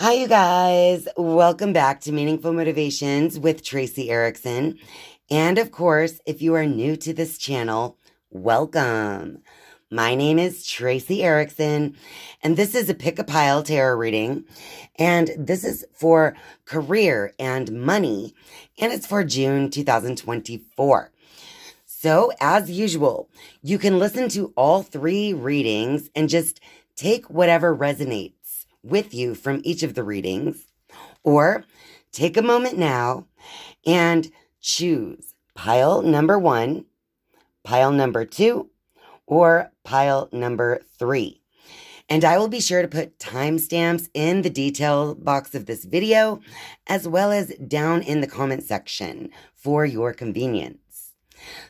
Hi, you guys. Welcome back to Meaningful Motivations with Tracy Erickson. And of course, if you are new to this channel, welcome. My name is Tracy Erickson, and this is a Pick a Pile tarot reading. And this is for career and money, and it's for June 2024. So, as usual, you can listen to all three readings and just take whatever resonates with you from each of the readings, or take a moment now and choose pile number 1, pile number 2, or pile number 3. And I will be sure to put timestamps in the detail box of this video, as well as down in the comment section for your convenience.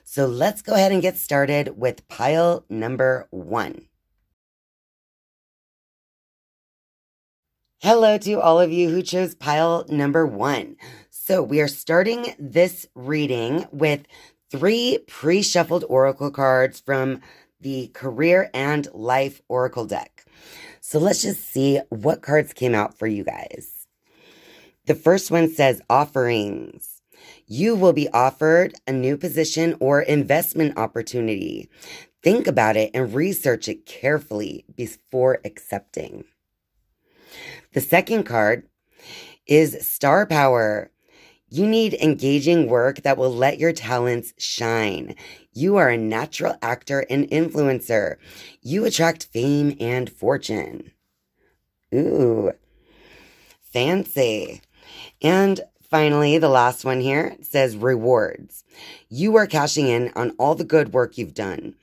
So let's go ahead and get started with pile number 1. Hello to all of you who chose pile number 1. So we are starting this reading with 3 pre-shuffled oracle cards from the Career and Life Oracle deck. So let's just see what cards came out for you guys. The first one says offerings. You will be offered a new position or investment opportunity. Think about it and research it carefully before accepting. The second card is Star Power. You need engaging work that will let your talents shine. You are a natural actor and influencer. You attract fame and fortune. Ooh, fancy. And finally, the last one here says rewards. You are cashing in on all the good work you've done.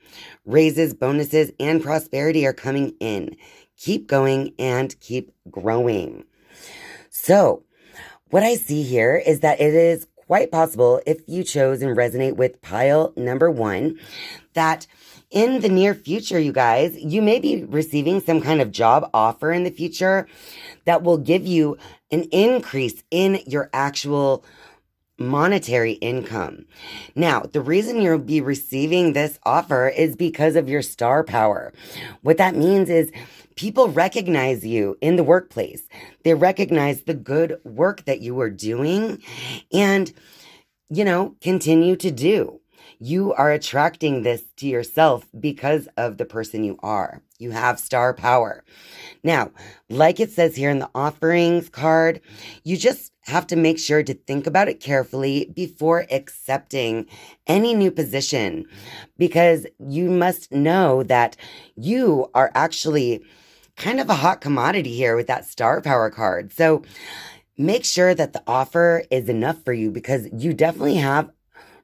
Raises, bonuses, and prosperity are coming in. Keep going and keep growing. So, what I see here is that it is quite possible, if you chose and resonate with pile number 1, that in the near future, you guys, you may be receiving some kind of job offer in the future that will give you an increase in your actual monetary income. Now, the reason you'll be receiving this offer is because of your star power. What that means is people recognize you in the workplace. They recognize the good work that you are doing and, continue to do. You are attracting this to yourself because of the person you are. You have star power. Now, like it says here in the offerings card, you just have to make sure to think about it carefully before accepting any new position, because you must know that you are actually kind of a hot commodity here with that star power card. So make sure that the offer is enough for you, because you definitely have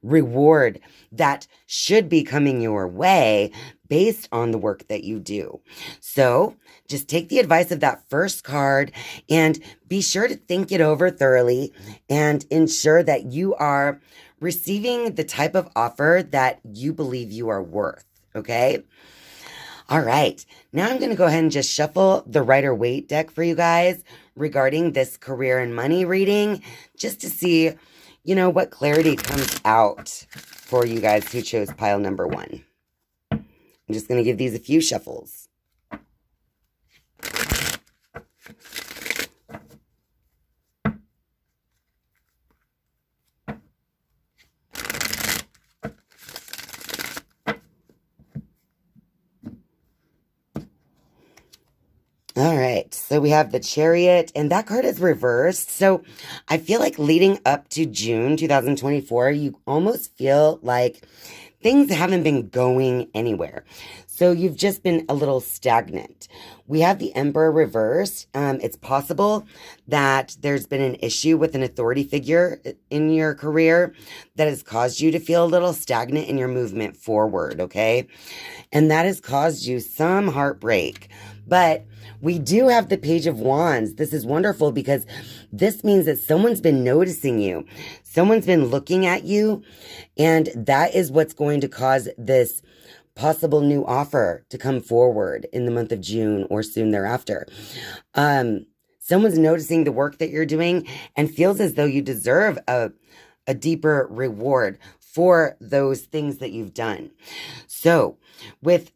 reward that should be coming your way based on the work that you do. So just take the advice of that first card and be sure to think it over thoroughly and ensure that you are receiving the type of offer that you believe you are worth. Okay? All right. Now I'm going to go ahead and just shuffle the Rider-Waite deck for you guys regarding this career and money reading, just to see what clarity comes out for you guys who chose pile number 1. I'm just going to give these a few shuffles. All right, so we have the Chariot, and that card is reversed. So I feel like leading up to June 2024, you almost feel like things haven't been going anywhere. So you've just been a little stagnant. We have the Emperor reversed. It's possible that there's been an issue with an authority figure in your career that has caused you to feel a little stagnant in your movement forward, okay? And that has caused you some heartbreak. But we do have the Page of Wands. This is wonderful because this means that someone's been noticing you. Someone's been looking at you, and that is what's going to cause this possible new offer to come forward in the month of June or soon thereafter. Someone's noticing the work that you're doing and feels as though you deserve a deeper reward for those things that you've done. So with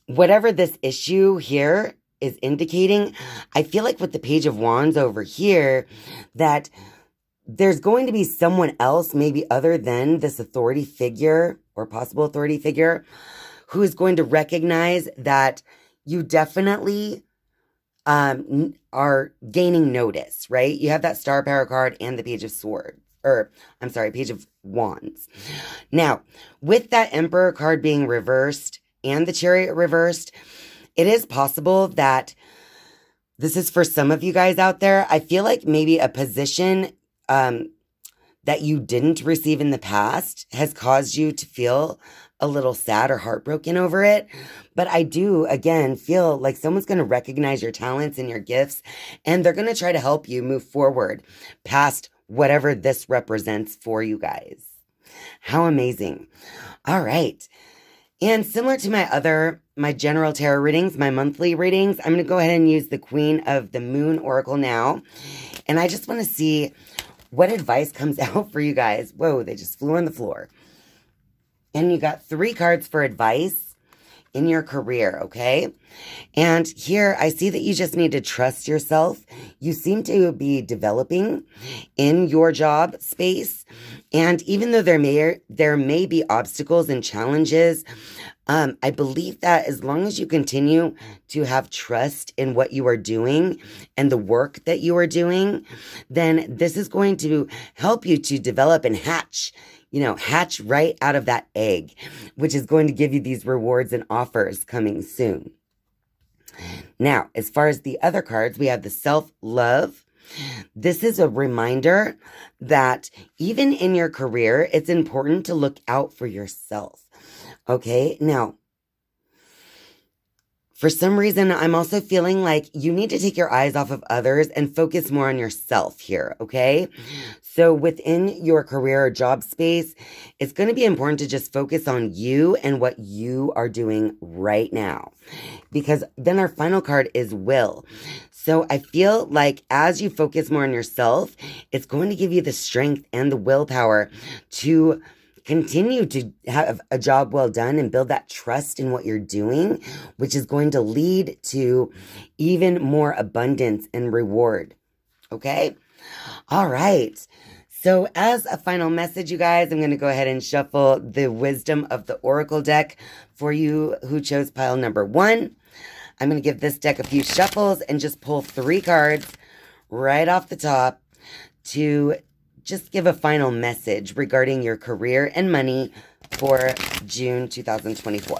whatever this issue here is indicating, I feel like with the Page of Wands over here, that there's going to be someone else, maybe other than this authority figure or possible authority figure, who is going to recognize that you definitely are gaining notice, right? You have that Star Power card and the Page of Swords, or I'm sorry, Page of Wands. Now, with that Emperor card being reversed and the Chariot reversed, it is possible that this is for some of you guys out there. I feel like maybe a position that you didn't receive in the past has caused you to feel a little sad or heartbroken over it. But I do, again, feel like someone's going to recognize your talents and your gifts, and they're going to try to help you move forward past whatever this represents for you guys. How amazing. All right. And similar to my general tarot readings, my monthly readings, I'm going to go ahead and use the Queen of the Moon Oracle now. And I just want to see what advice comes out for you guys. Whoa, they just flew on the floor. And you got 3 cards for advice in your career, okay? And here I see that you just need to trust yourself. You seem to be developing in your job space. And even though there may be obstacles and challenges, I believe that as long as you continue to have trust in what you are doing and the work that you are doing, then this is going to help you to develop and hatch right out of that egg, which is going to give you these rewards and offers coming soon. Now, as far as the other cards, we have the self-love. This is a reminder that even in your career, it's important to look out for yourself. Okay, now, for some reason, I'm also feeling like you need to take your eyes off of others and focus more on yourself here, okay? So within your career or job space, it's going to be important to just focus on you and what you are doing right now. Because then our final card is will. So I feel like as you focus more on yourself, it's going to give you the strength and the willpower to continue to have a job well done and build that trust in what you're doing, which is going to lead to even more abundance and reward. Okay? All right. So as a final message, you guys, I'm going to go ahead and shuffle the Wisdom of the Oracle deck for you who chose pile number 1. I'm going to give this deck a few shuffles and just pull 3 cards right off the top to just give a final message regarding your career and money for June 2024.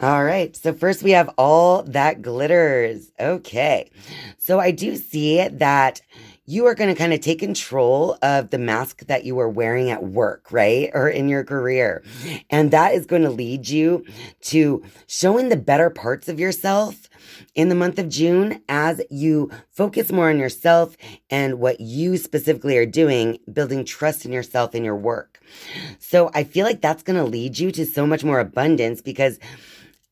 All right, so first we have all that glitters. Okay, so I do see that you are going to kind of take control of the mask that you are wearing at work, right? Or in your career. And that is going to lead you to showing the better parts of yourself in the month of June as you focus more on yourself and what you specifically are doing, building trust in yourself and your work. So I feel like that's going to lead you to so much more abundance because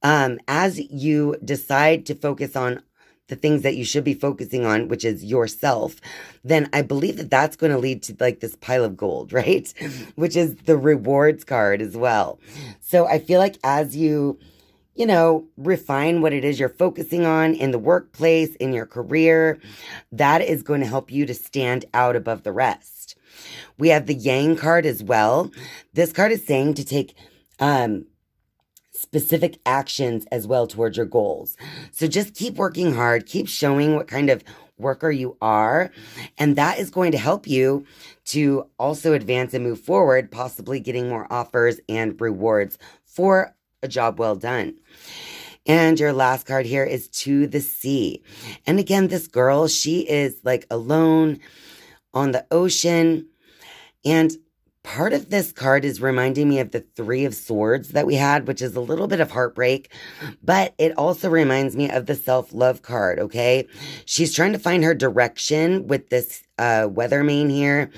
as you decide to focus on the things that you should be focusing on, which is yourself, then I believe that that's going to lead to like this pile of gold, right? Which is the rewards card as well. So I feel like as you refine what it is you're focusing on in the workplace, in your career, that is going to help you to stand out above the rest. We have the Yang card as well. This card is saying to take, specific actions as well towards your goals. So just keep working hard, keep showing what kind of worker you are, and that is going to help you to also advance and move forward, possibly getting more offers and rewards for a job well done. And your last card here is To the Sea. And again, this girl, she is like alone on the ocean, and part of this card is reminding me of the 3 of Swords that we had, which is a little bit of heartbreak, but it also reminds me of the self-love card, okay? She's trying to find her direction with this weather vane here,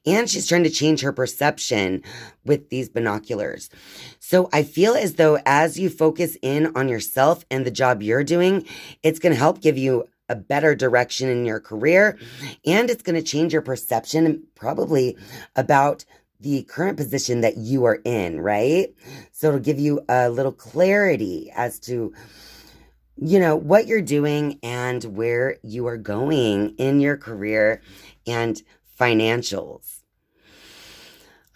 and she's trying to change her perception with these binoculars. So I feel as though as you focus in on yourself and the job you're doing, it's going to help give you a better direction in your career, and it's going to change your perception probably about the current position that you are in, right? So it'll give you a little clarity as to, what you're doing and where you are going in your career and financials.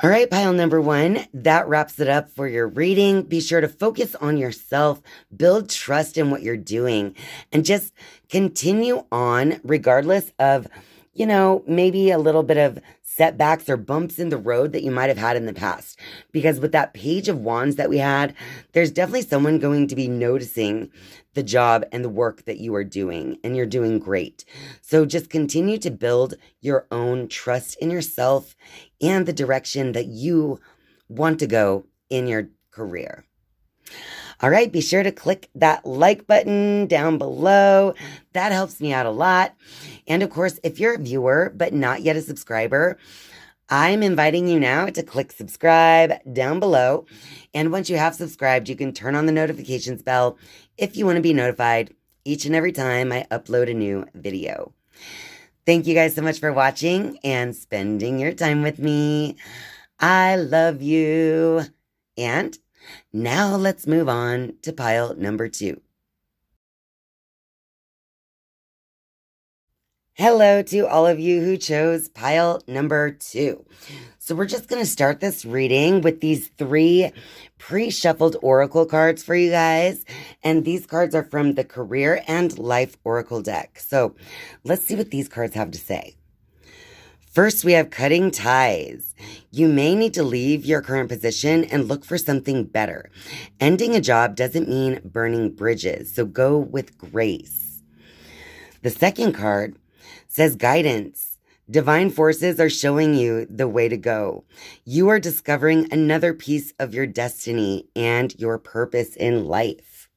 All right, pile number 1, that wraps it up for your reading. Be sure to focus on yourself, build trust in what you're doing, and just continue on regardless of, maybe a little bit of setbacks or bumps in the road that you might have had in the past. Because with that Page of Wands that we had, there's definitely someone going to be noticing the job and the work that you are doing, and you're doing great. So just continue to build your own trust in yourself and the direction that you want to go in your career. All right, be sure to click that like button down below. That helps me out a lot. And of course, if you're a viewer but not yet a subscriber, I'm inviting you now to click subscribe down below. And once you have subscribed, you can turn on the notifications bell if you want to be notified each and every time I upload a new video. Thank you guys so much for watching and spending your time with me. I love you. And now let's move on to pile number 2. Hello to all of you who chose pile number 2. So we're just going to start this reading with these 3 pre-shuffled oracle cards for you guys. And these cards are from the Career and Life Oracle deck. So let's see what these cards have to say. First, we have cutting ties. You may need to leave your current position and look for something better. Ending a job doesn't mean burning bridges, so go with grace. The second card says guidance. Divine forces are showing you the way to go. You are discovering another piece of your destiny and your purpose in life.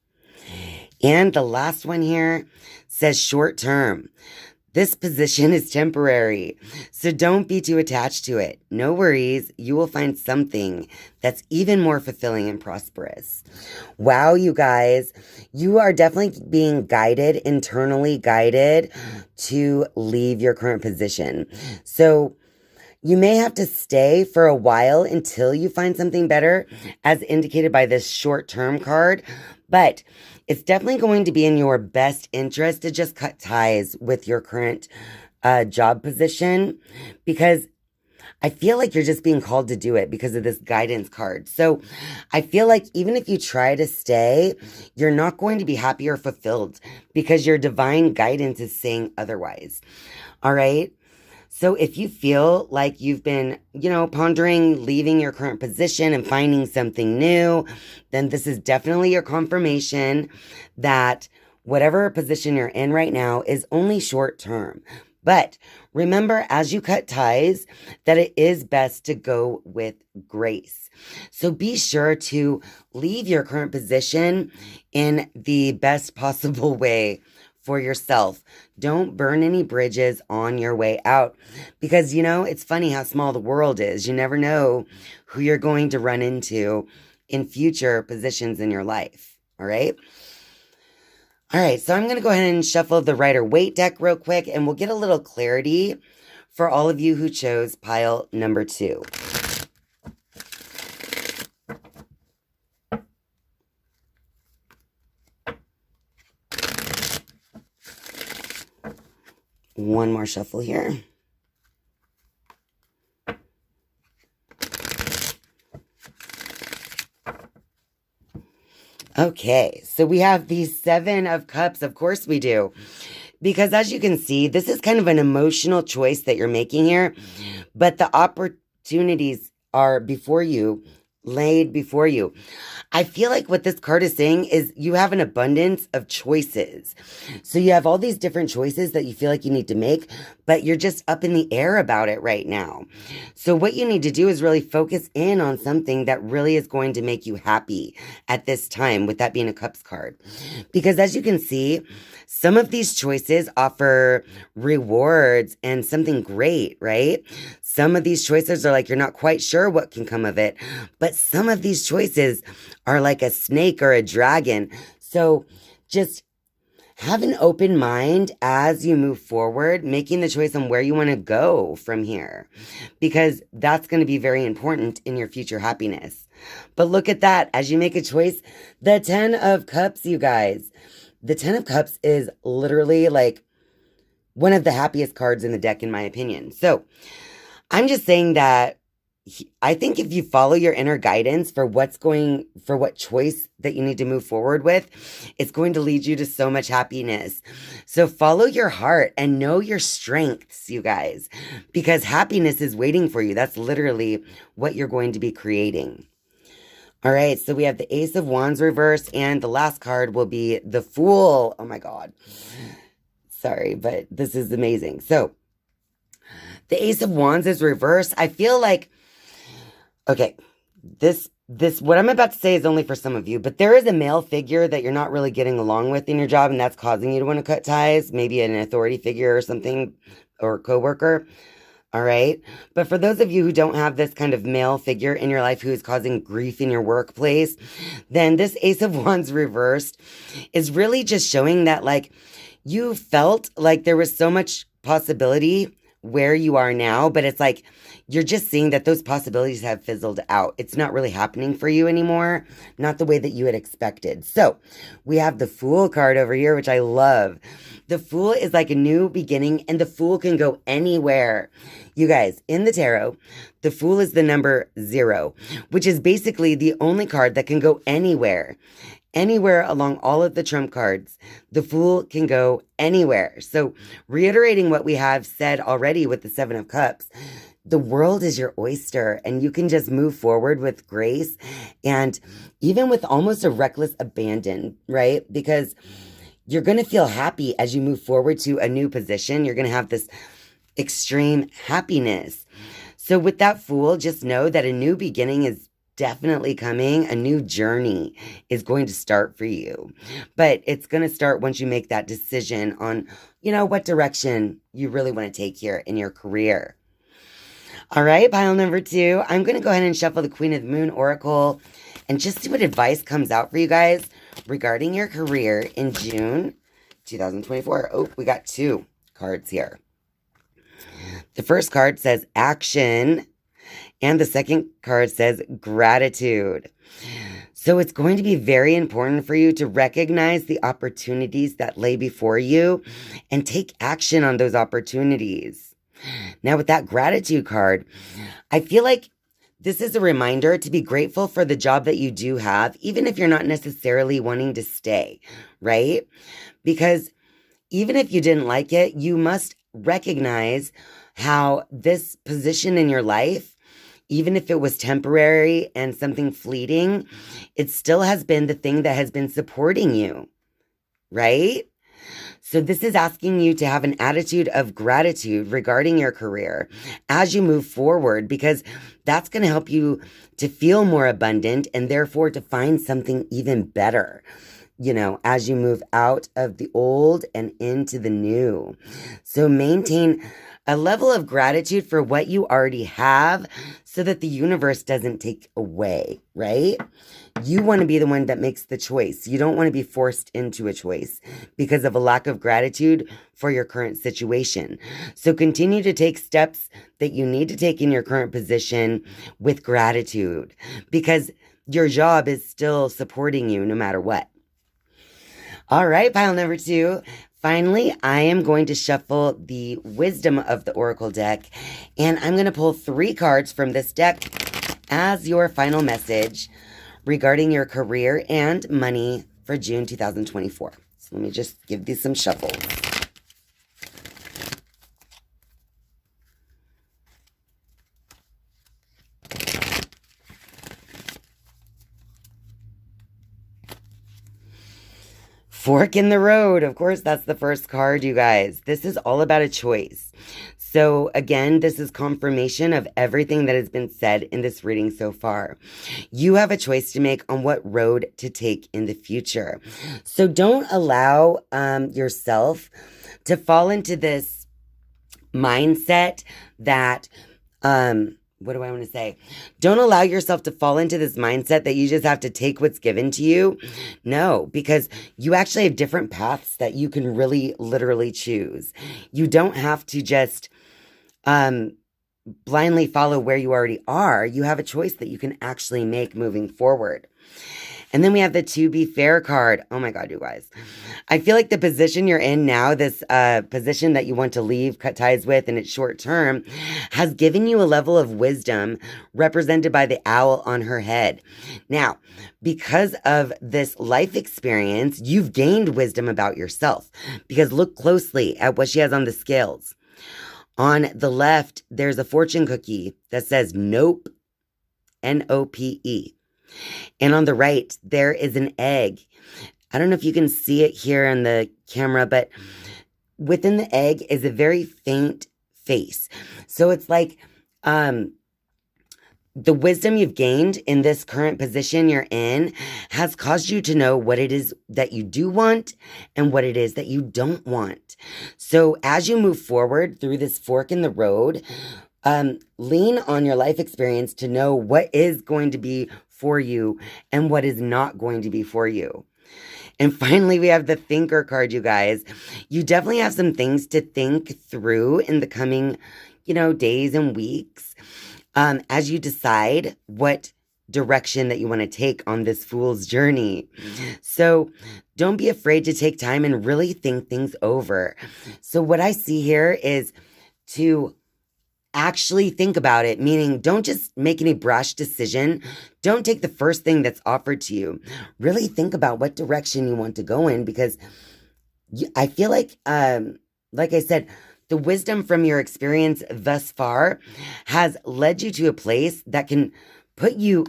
And the last one here says short term. This position is temporary, so don't be too attached to it. No worries, you will find something that's even more fulfilling and prosperous. Wow, you guys, you are definitely being guided, internally guided to leave your current position. So you may have to stay for a while until you find something better, as indicated by this short-term card, but it's definitely going to be in your best interest to just cut ties with your current job position, because I feel like you're just being called to do it because of this guidance card. So I feel like even if you try to stay, you're not going to be happy or fulfilled because your divine guidance is saying otherwise. All right. So if you feel like you've been, pondering leaving your current position and finding something new, then this is definitely your confirmation that whatever position you're in right now is only short term. But remember, as you cut ties, that it is best to go with grace. So be sure to leave your current position in the best possible way for yourself. Don't burn any bridges on your way out, because it's funny how small the world is. You never know who you're going to run into in future positions in your life. All right. So I'm going to go ahead and shuffle the Rider-Waite deck real quick, and we'll get a little clarity for all of you who chose pile number 2. One more shuffle here. Okay, so we have the 7 of Cups. Of course we do. Because as you can see, this is kind of an emotional choice that you're making here. But the opportunities are before you, laid before you. I feel like what this card is saying is you have an abundance of choices. So you have all these different choices that you feel like you need to make, but you're just up in the air about it right now. So what you need to do is really focus in on something that really is going to make you happy at this time, with that being a Cups card. Because as you can see, some of these choices offer rewards and something great, right? Some of these choices are like you're not quite sure what can come of it, but some of these choices are like a snake or a dragon. So just have an open mind as you move forward, making the choice on where you want to go from here, because that's going to be very important in your future happiness. But look at that. As you make a choice, the 10 of Cups, you guys, the 10 of Cups is literally like one of the happiest cards in the deck, in my opinion. So I'm just saying that I think if you follow your inner guidance for what choice that you need to move forward with, it's going to lead you to so much happiness. So follow your heart and know your strengths, you guys, because happiness is waiting for you. That's literally what you're going to be creating. All right, so we have the Ace of Wands reverse, and the last card will be the Fool. Oh my God. Sorry, but this is amazing. So the Ace of Wands is reverse. I feel like, okay, this what I'm about to say is only for some of you, but there is a male figure that you're not really getting along with in your job, and that's causing you to want to cut ties, maybe an authority figure or something, or a coworker. All right. But for those of you who don't have this kind of male figure in your life who is causing grief in your workplace, then this Ace of Wands reversed is really just showing that, like, you felt like there was so much possibility where you are now, but it's like you're just seeing that those possibilities have fizzled out. It's not really happening for you anymore, not the way that you had expected. So we have the Fool card over here, which I love. The Fool is like a new beginning, and the Fool can go anywhere. You guys, in the tarot, the Fool is the number 0, which is basically the only card that can go anywhere. Anywhere along all of the trump cards, the Fool can go anywhere. So reiterating what we have said already with the 7 of Cups, the world is your oyster, and you can just move forward with grace and even with almost a reckless abandon, right? Because you're going to feel happy as you move forward to a new position. You're going to have this extreme happiness. So with that Fool, just know that a new beginning is definitely coming. A new journey is going to start for you, but it's going to start once you make that decision on, what direction you really want to take here in your career. All right, pile number 2. I'm going to go ahead and shuffle the Queen of the Moon Oracle and just see what advice comes out for you guys regarding your career in June 2024. Oh, we got 2 cards here. The first card says action, and the second card says gratitude. So it's going to be very important for you to recognize the opportunities that lay before you and take action on those opportunities. Now, with that gratitude card, I feel like this is a reminder to be grateful for the job that you do have, even if you're not necessarily wanting to stay, right? Because even if you didn't like it, you must recognize how this position in your life, even if it was temporary and something fleeting, it still has been the thing that has been supporting you, right? So this is asking you to have an attitude of gratitude regarding your career as you move forward, because that's going to help you to feel more abundant and therefore to find something even better, as you move out of the old and into the new. So maintain a level of gratitude for what you already have so that the universe doesn't take away, right? You want to be the one that makes the choice. You don't want to be forced into a choice because of a lack of gratitude for your current situation. So continue to take steps that you need to take in your current position with gratitude, because your job is still supporting you no matter what. All right, pile number 2. Finally, I am going to shuffle the Wisdom of the Oracle deck, and I'm going to pull 3 cards from this deck as your final message regarding your career and money for June 2024. So let me just give these some shuffles. Fork in the road. Of course, that's the first card, you guys. This is all about a choice. So again, this is confirmation of everything that has been said in this reading so far. You have a choice to make on what road to take in the future. So don't allow yourself to fall into this mindset that what do I want to say? Don't allow yourself to fall into this mindset that you just have to take what's given to you. No, because you actually have different paths that you can really literally choose. You don't have to just blindly follow where you already are. You have a choice that you can actually make moving forward. And then we have the To Be Fair card. Oh my God, you guys. I feel like the position you're in now, this position that you want to leave, cut ties with, and it's short term, has given you a level of wisdom represented by the owl on her head. Now, because of this life experience, you've gained wisdom about yourself. Because look closely at what she has on the scales. On the left, there's a fortune cookie that says nope, N-O-P-E. And on the right, there is an egg. I don't know if you can see it here on the camera, but within the egg is a very faint face. So it's like the wisdom you've gained in this current position you're in has caused you to know what it is that you do want and what it is that you don't want. So as you move forward through this fork in the road, lean on your life experience to know what is going to be for you and what is not going to be for you. And finally, we have the Thinker card, you guys. You definitely have some things to think through in the coming, days and weeks as you decide what direction that you want to take on this fool's journey. So don't be afraid to take time and really think things over. So what I see here is to actually think about it, meaning don't just make any brash decision. Don't take the first thing that's offered to you. Really think about what direction you want to go in, because I feel like I said, the wisdom from your experience thus far has led you to a place that can put you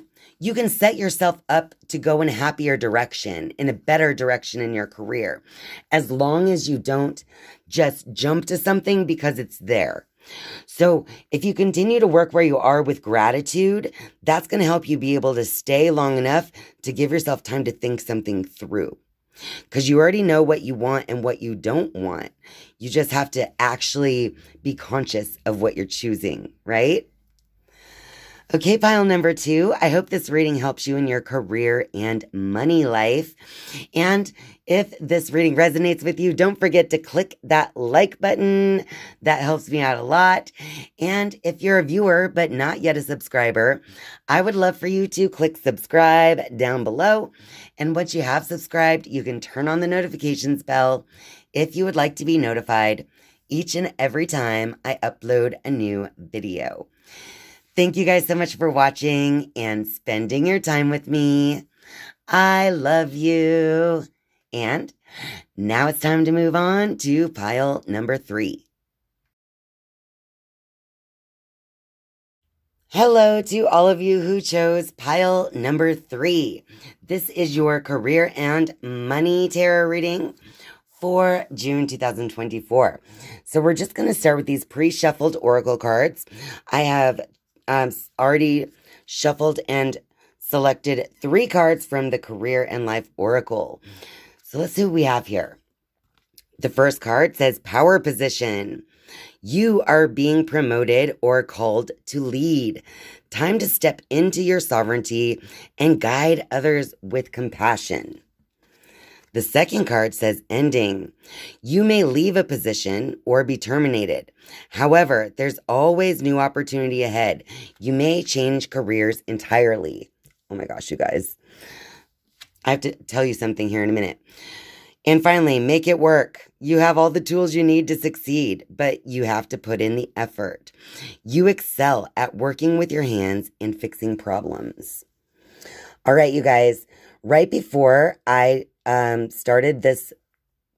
can set yourself up to go in a happier direction, in a better direction in your career, as long as you don't just jump to something because it's there. So if you continue to work where you are with gratitude, that's going to help you be able to stay long enough to give yourself time to think something through. Because you already know what you want and what you don't want. You just have to actually be conscious of what you're choosing, right? Okay, pile number 2. I hope this reading helps you in your career and money life. And if this reading resonates with you, don't forget to click that like button. That helps me out a lot. And if you're a viewer but not yet a subscriber, I would love for you to click subscribe down below. And once you have subscribed, you can turn on the notifications bell if you would like to be notified each and every time I upload a new video. Thank you guys so much for watching and spending your time with me. I love you. And now it's time to move on to pile number 3. Hello to all of you who chose pile number 3. This is your career and money tarot reading for June 2024. So we're just going to start with these pre-shuffled oracle cards. I have already shuffled and selected 3 cards from the Career and Life Oracle. So let's see what we have here. The first card says power position. You are being promoted or called to lead. Time to step into your sovereignty and guide others with compassion. The second card says ending. You may leave a position or be terminated. However, there's always new opportunity ahead. You may change careers entirely. Oh my gosh, you guys. I have to tell you something here in a minute. And finally, make it work. You have all the tools you need to succeed, but you have to put in the effort. You excel at working with your hands and fixing problems. All right, you guys. Right before I started this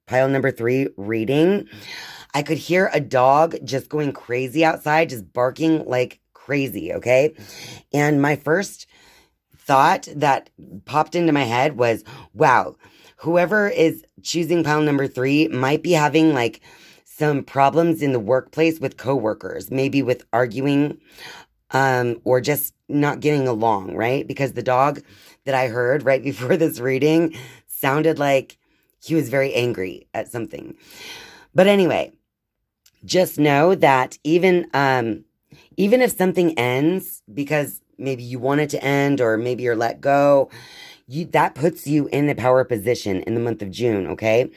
pile number 3 reading, I could hear a dog just going crazy outside, just barking like crazy, okay? And my first thought that popped into my head was, wow, whoever is choosing pile number 3 might be having like some problems in the workplace with coworkers, maybe with arguing or just not getting along, right? Because the dog that I heard right before this reading sounded like he was very angry at something. But anyway, just know that even Even if something ends because maybe you want it to end or maybe you're let go, that puts you in the power position in the month of June, okay?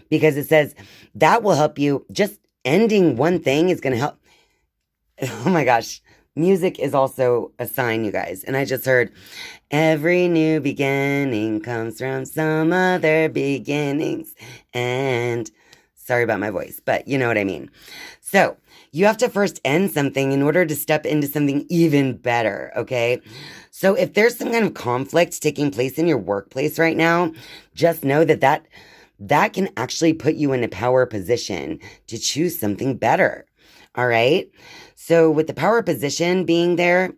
Because it says that will help you. Just ending one thing is going to help. Oh my gosh. Music is also a sign, you guys. And I just heard every new beginning comes from some other beginnings. And sorry about my voice, but you know what I mean. So you have to first end something in order to step into something even better, okay? So if there's some kind of conflict taking place in your workplace right now, just know that can actually put you in a power position to choose something better. All right. So with the power position being there,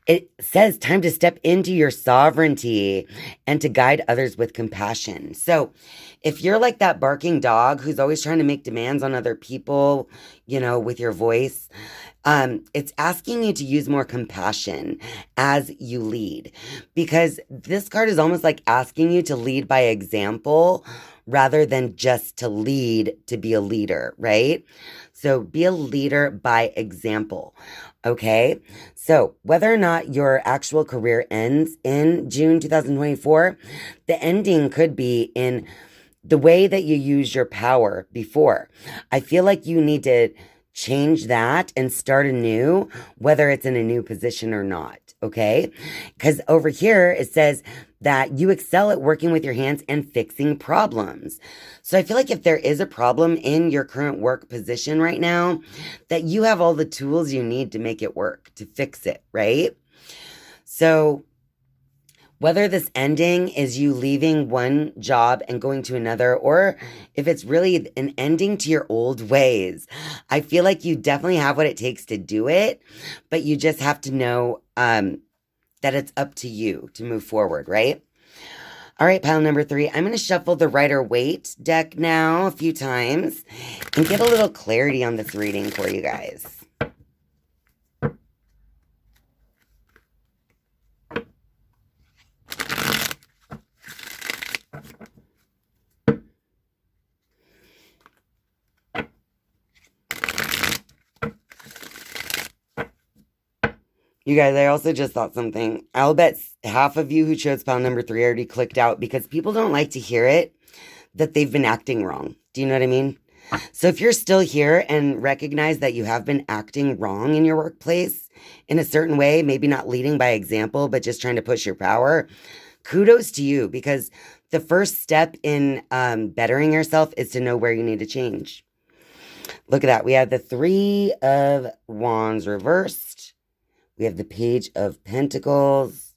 it says time to step into your sovereignty and to guide others with compassion. So if you're like that barking dog who's always trying to make demands on other people, with your voice, it's asking you to use more compassion as you lead, because this card is almost like asking you to lead by example rather than just to lead to be a leader, right? So be a leader by example. Okay. So whether or not your actual career ends in June 2024, the ending could be in the way that you use your power before. I feel like you need to change that and start anew, whether it's in a new position or not. Okay. Because over here, it says that you excel at working with your hands and fixing problems. So I feel like if there is a problem in your current work position right now, that you have all the tools you need to make it work, to fix it, right? So whether this ending is you leaving one job and going to another, or if it's really an ending to your old ways, I feel like you definitely have what it takes to do it, but you just have to know that it's up to you to move forward, right? All right, pile number 3. I'm going to shuffle the Rider-Waite deck now a few times and get a little clarity on this reading for you guys. You guys, I also just thought something. I'll bet half of you who chose pile number 3 already clicked out because people don't like to hear it that they've been acting wrong. Do you know what I mean? So if you're still here and recognize that you have been acting wrong in your workplace in a certain way, maybe not leading by example, but just trying to push your power, kudos to you, because the first step in bettering yourself is to know where you need to change. Look at that. We have the 3 of Wands reversed. We have the Page of Pentacles.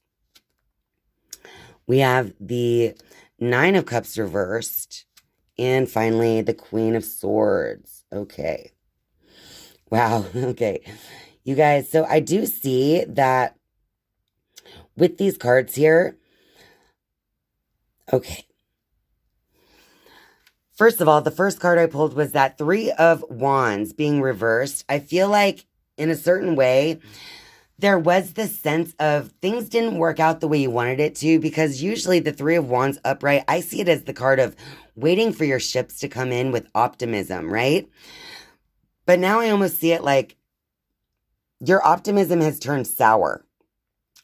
We have the 9 of Cups reversed. And finally, the Queen of Swords. Okay. Wow. Okay. You guys, so I do see that with these cards here. Okay. First of all, the first card I pulled was that 3 of Wands being reversed. I feel like in a certain way, there was this sense of things didn't work out the way you wanted it to, because usually the 3 of Wands upright, I see it as the card of waiting for your ships to come in with optimism, right? But now I almost see it like your optimism has turned sour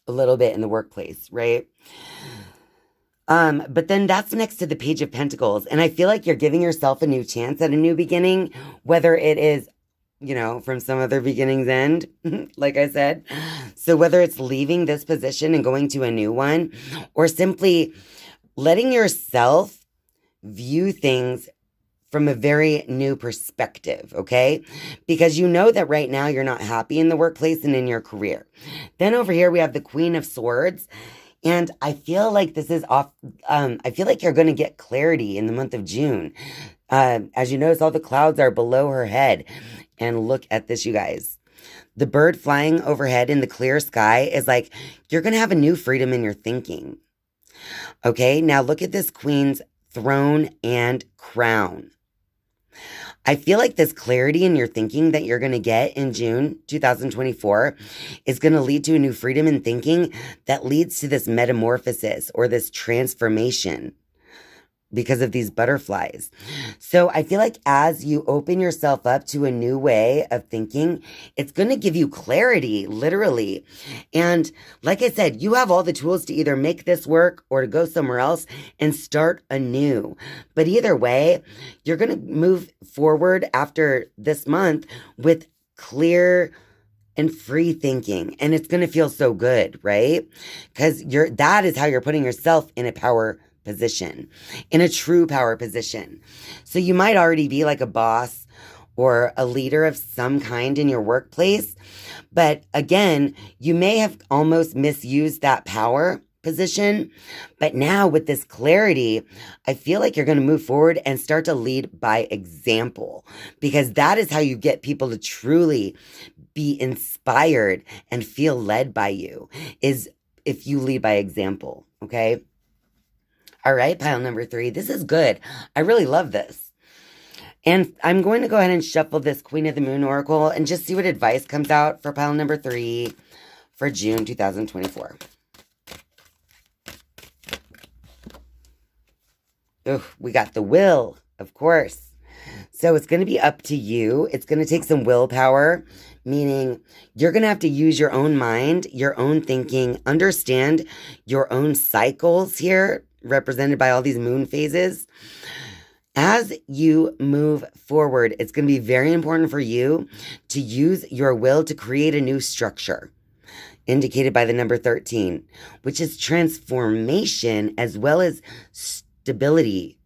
a little bit in the workplace, right? But then that's next to the Page of Pentacles. And I feel like you're giving yourself a new chance at a new beginning, whether it is from some other beginning's end, like I said. So whether it's leaving this position and going to a new one, or simply letting yourself view things from a very new perspective, okay? Because you know that right now you're not happy in the workplace and in your career. Then over here, we have the Queen of Swords. And I feel like this is off. I feel like you're going to get clarity in the month of June. As you notice, all the clouds are below her head. And look at this, you guys. The bird flying overhead in the clear sky is like, you're going to have a new freedom in your thinking. Okay, now look at this Queen's throne and crown. I feel like this clarity in your thinking that you're going to get in June 2024 is going to lead to a new freedom in thinking that leads to this metamorphosis or this transformation. because of these butterflies. So I feel like as you open yourself up to a new way of thinking, it's going to give you clarity, literally. And like I said, you have all the tools to either make this work or to go somewhere else and start anew. But either way, you're going to move forward after this month with clear and free thinking. And it's going to feel so good, right? Because that is how you're putting yourself in a power position, in a true power position. So you might already be like a boss or a leader of some kind in your workplace. But again, you may have almost misused that power position. But now with this clarity, I feel like you're going to move forward and start to lead by example, because that is how you get people to truly be inspired and feel led by you, is if you lead by example. Okay. All right, pile number 3. This is good. I really love this. And I'm going to go ahead and shuffle this Queen of the Moon Oracle and just see what advice comes out for pile number 3 for June 2024. Oh, we got the will, of course. So it's going to be up to you. It's going to take some willpower, meaning you're going to have to use your own mind, your own thinking, understand your own cycles here, represented by all these moon phases. As you move forward, it's going to be very important for you to use your will to create a new structure, indicated by the number 13, which is transformation as well as stability,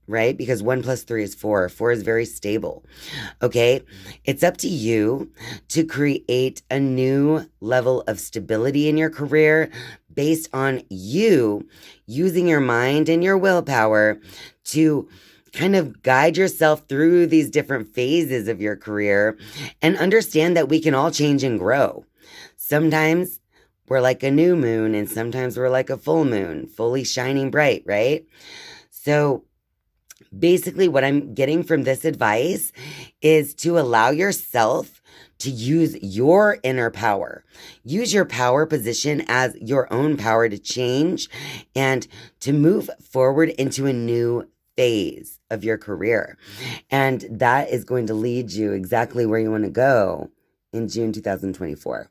right? Because 1 plus 3 is 4. 4 is very stable. Okay. It's up to you to create a new level of stability in your career based on you using your mind and your willpower to kind of guide yourself through these different phases of your career and understand that we can all change and grow. Sometimes we're like a new moon and sometimes we're like a full moon, fully shining bright, right? So basically what I'm getting from this advice is to allow yourself to use your inner power. Use your power position as your own power to change and to move forward into a new phase of your career. And that is going to lead you exactly where you want to go in June 2024.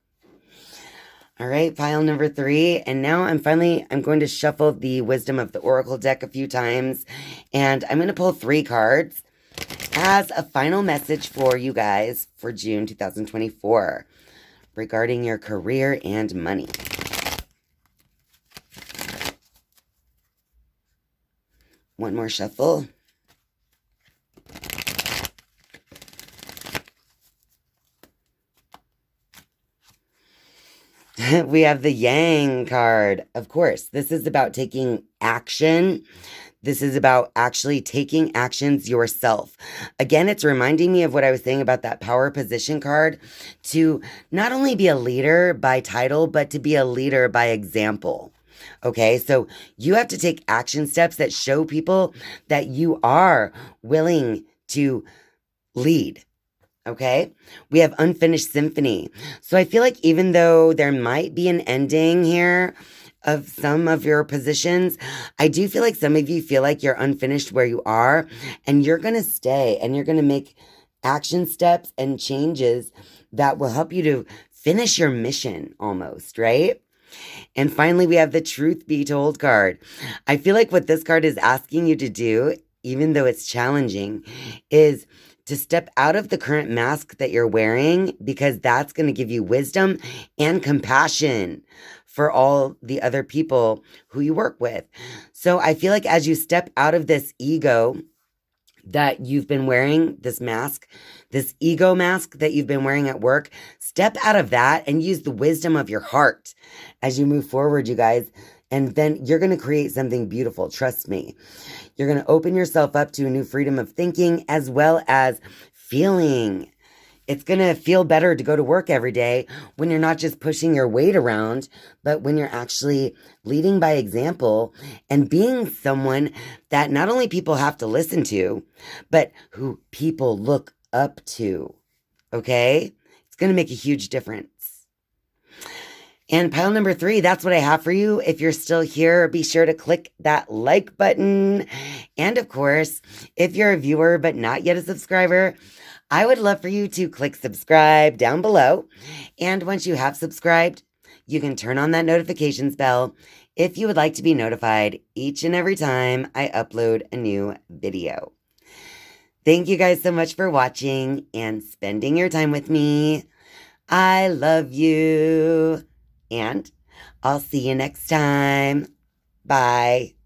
All right, pile number 3. And now I'm going to shuffle the Wisdom of the Oracle deck a few times. And I'm going to pull 3 cards as a final message for you guys for June 2024 regarding your career and money. One more shuffle. We have the Yang card. Of course, this is about taking action. This is about actually taking actions yourself. Again, it's reminding me of what I was saying about that power position card, to not only be a leader by title, but to be a leader by example. Okay, so you have to take action steps that show people that you are willing to lead. Okay, we have Unfinished Symphony. So I feel like even though there might be an ending here of some of your positions, I do feel like some of you feel like you're unfinished where you are, and you're going to stay and you're going to make action steps and changes that will help you to finish your mission almost, right? And finally, we have the Truth Be Told card. I feel like what this card is asking you to do, even though it's challenging, is to step out of the current mask that you're wearing, because that's going to give you wisdom and compassion for all the other people who you work with. So I feel like as you step out of this ego that you've been wearing, this mask, this ego mask that you've been wearing at work, step out of that and use the wisdom of your heart as you move forward, you guys. And then you're going to create something beautiful. Trust me. You're going to open yourself up to a new freedom of thinking as well as feeling. It's going to feel better to go to work every day when you're not just pushing your weight around, but when you're actually leading by example and being someone that not only people have to listen to, but who people look up to. Okay? It's going to make a huge difference. And pile number 3, that's what I have for you. If you're still here, be sure to click that like button. And of course, if you're a viewer but not yet a subscriber, I would love for you to click subscribe down below. And once you have subscribed, you can turn on that notifications bell if you would like to be notified each and every time I upload a new video. Thank you guys so much for watching and spending your time with me. I love you. And I'll see you next time. Bye.